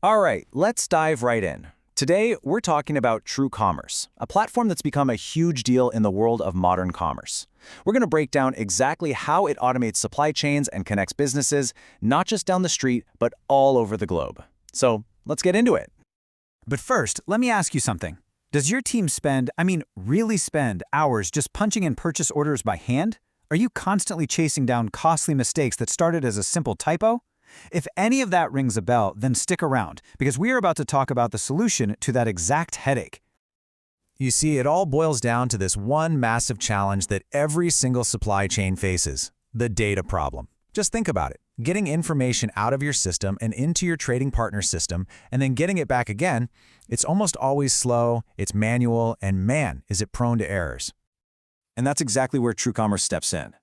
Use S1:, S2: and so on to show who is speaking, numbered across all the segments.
S1: All right, let's dive right in. Today, we're talking about TrueCommerce, a platform that's become a huge deal in the world of modern commerce. We're going to break down exactly how it automates supply chains and connects businesses, not just down the street, but all over the globe. So let's get into it.
S2: But first, let me ask you something. Does your team spend, really spend, hours just punching in purchase orders by hand? Are you constantly chasing down costly mistakes that started as a simple typo? If any of that rings a bell, then stick around, because we are about to talk about the solution to that exact headache.
S1: You see, it all boils down to this one massive challenge that every single supply chain faces: the data problem. Just think about it. Getting information out of your system and into your trading partner system, and then getting it back again, it's almost always slow, it's manual, and man, is it prone to errors. And that's exactly where TrueCommerce steps in.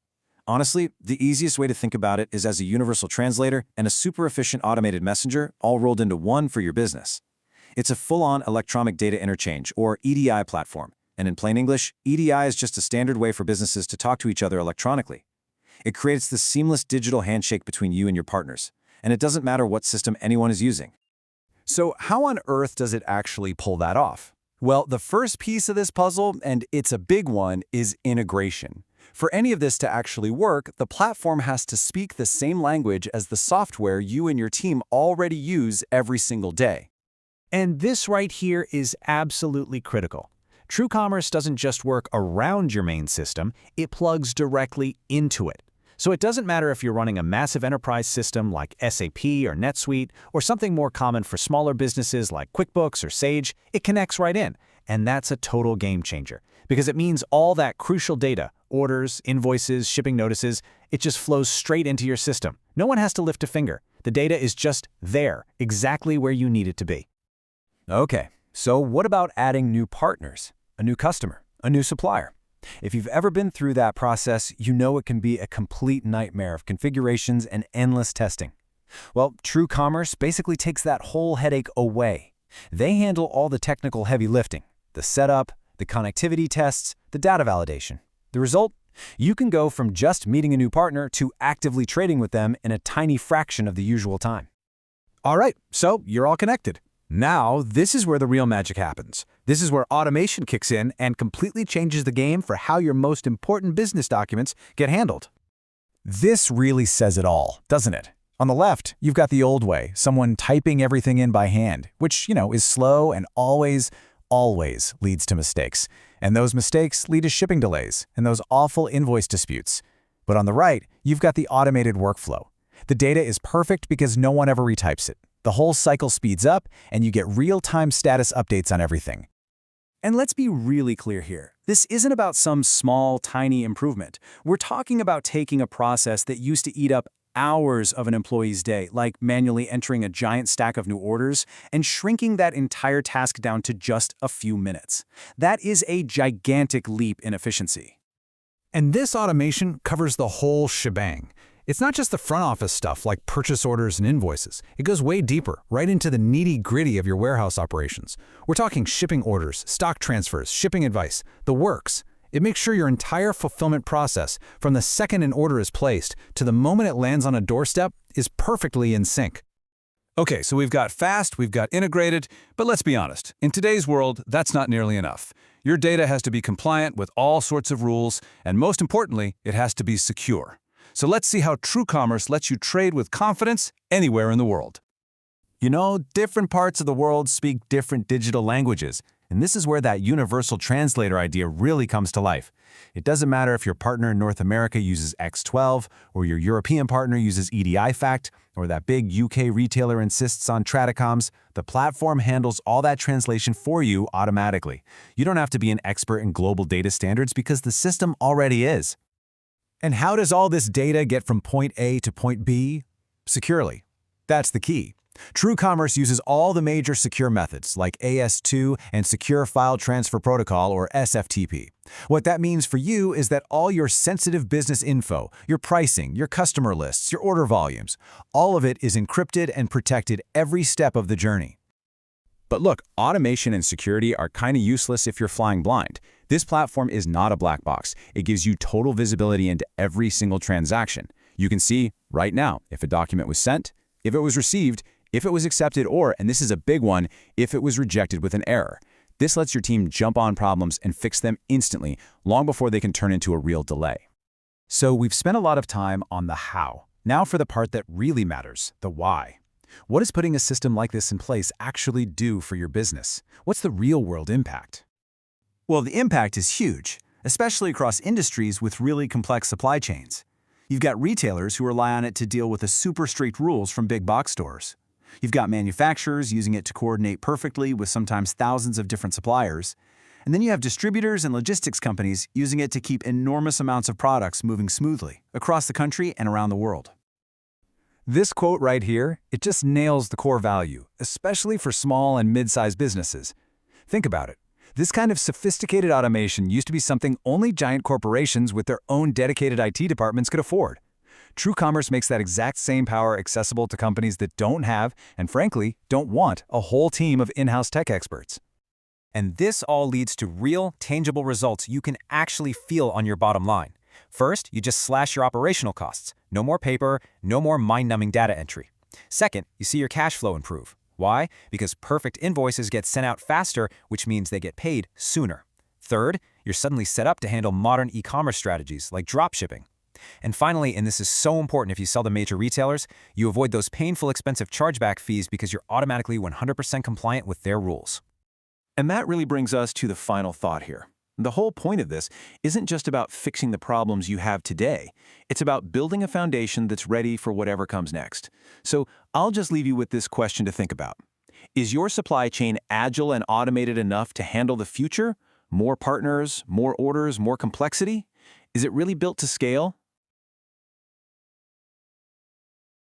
S1: Honestly, the easiest way to think about it is as a universal translator and a super efficient automated messenger all rolled into one for your business. It's a full-on electronic data interchange, or EDI platform, and in plain English, EDI is just a standard way for businesses to talk to each other electronically. It creates this seamless digital handshake between you and your partners, and it doesn't matter what system anyone is using. So how on earth does it actually pull that off? Well, the first piece of this puzzle, and it's a big one, is integration. For any of this to actually work, the platform has to speak the same language as the software you and your team already use every single day.
S2: And this right here is absolutely critical. TrueCommerce doesn't just work around your main system, it plugs directly into it. So it doesn't matter if you're running a massive enterprise system like SAP or NetSuite, or something more common for smaller businesses like QuickBooks or Sage, it connects right in. And that's a total game changer, because it means all that crucial data, orders, invoices, shipping notices, it just flows straight into your system. No one has to lift a finger. The data is just there, exactly where you need it to be.
S1: Okay, so what about adding new partners, a new customer, a new supplier? If you've ever been through that process, you know it can be a complete nightmare of configurations and endless testing. Well, TrueCommerce basically takes that whole headache away. They handle all the technical heavy lifting, the setup, the connectivity tests, the data validation. The result? You can go from just meeting a new partner to actively trading with them in a tiny fraction of the usual time.
S2: All right, so you're all connected. Now, this is where the real magic happens. This is where automation kicks in and completely changes the game for how your most important business documents get handled.
S1: This really says it all, doesn't it? On the left, you've got the old way, someone typing everything in by hand, which, is slow and always leads to mistakes. And those mistakes lead to shipping delays and those awful invoice disputes. But on the right, you've got the automated workflow. The data is perfect because no one ever retypes it. The whole cycle speeds up, and you get real-time status updates on everything. And let's be really clear here. This isn't about some small, tiny improvement. We're talking about taking a process that used to eat up hours of an employee's day, like manually entering a giant stack of new orders, and shrinking that entire task down to just a few minutes. That is a gigantic leap in efficiency.
S2: And this automation covers the whole shebang. It's not just the front office stuff like purchase orders and invoices. It goes way deeper, right into the nitty-gritty of your warehouse operations. We're talking shipping orders, stock transfers, shipping advice, the works. It makes sure your entire fulfillment process, from the second an order is placed to the moment it lands on a doorstep, is perfectly in sync.
S3: Okay, so we've got fast, we've got integrated, but let's be honest. In today's world, that's not nearly enough. Your data has to be compliant with all sorts of rules, and most importantly, it has to be secure. So let's see how TrueCommerce lets you trade with confidence anywhere in the world.
S1: Different parts of the world speak different digital languages, and this is where that universal translator idea really comes to life. It doesn't matter if your partner in North America uses X12, or your European partner uses EDIFACT, or that big UK retailer insists on Tradicoms. The platform handles all that translation for you automatically. You don't have to be an expert in global data standards because the system already is. And how does all this data get from point A to point B? Securely. That's the key. TrueCommerce uses all the major secure methods like AS2 and Secure File Transfer Protocol, or SFTP. What that means for you is that all your sensitive business info, your pricing, your customer lists, your order volumes, all of it is encrypted and protected every step of the journey. But look, automation and security are kind of useless if you're flying blind. This platform is not a black box. It gives you total visibility into every single transaction. You can see right now if a document was sent, if it was received,
S4: if it was accepted, or, and this is a big one, if it was rejected with an error. This lets your team jump on problems and fix them instantly, long before they can turn into a real delay.
S2: So we've spent a lot of time on the how. Now for the part that really matters, the why. What does putting a system like this in place actually do for your business? What's the real-world impact?
S5: Well, the impact is huge, especially across industries with really complex supply chains. You've got retailers who rely on it to deal with the super strict rules from big box stores. You've got manufacturers using it to coordinate perfectly with sometimes thousands of different suppliers. And then you have distributors and logistics companies using it to keep enormous amounts of products moving smoothly across the country and around the world.
S2: This quote right here, it just nails the core value, especially for small and mid-sized businesses. Think about it. This kind of sophisticated automation used to be something only giant corporations with their own dedicated IT departments could afford. TrueCommerce makes that exact same power accessible to companies that don't have, and frankly, don't want, a whole team of in-house tech experts.
S6: And this all leads to real, tangible results you can actually feel on your bottom line. First, you just slash your operational costs. No more paper, no more mind-numbing data entry. Second, you see your cash flow improve. Why? Because perfect invoices get sent out faster, which means they get paid sooner. Third, you're suddenly set up to handle modern e-commerce strategies like dropshipping. And finally, and this is so important if you sell to major retailers, you avoid those painful, expensive chargeback fees because you're automatically 100% compliant with their rules.
S4: And that really brings us to the final thought here. The whole point of this isn't just about fixing the problems you have today. It's about building a foundation that's ready for whatever comes next. So I'll just leave you with this question to think about. Is your supply chain agile and automated enough to handle the future? More partners, more orders, more complexity? Is it really built to scale?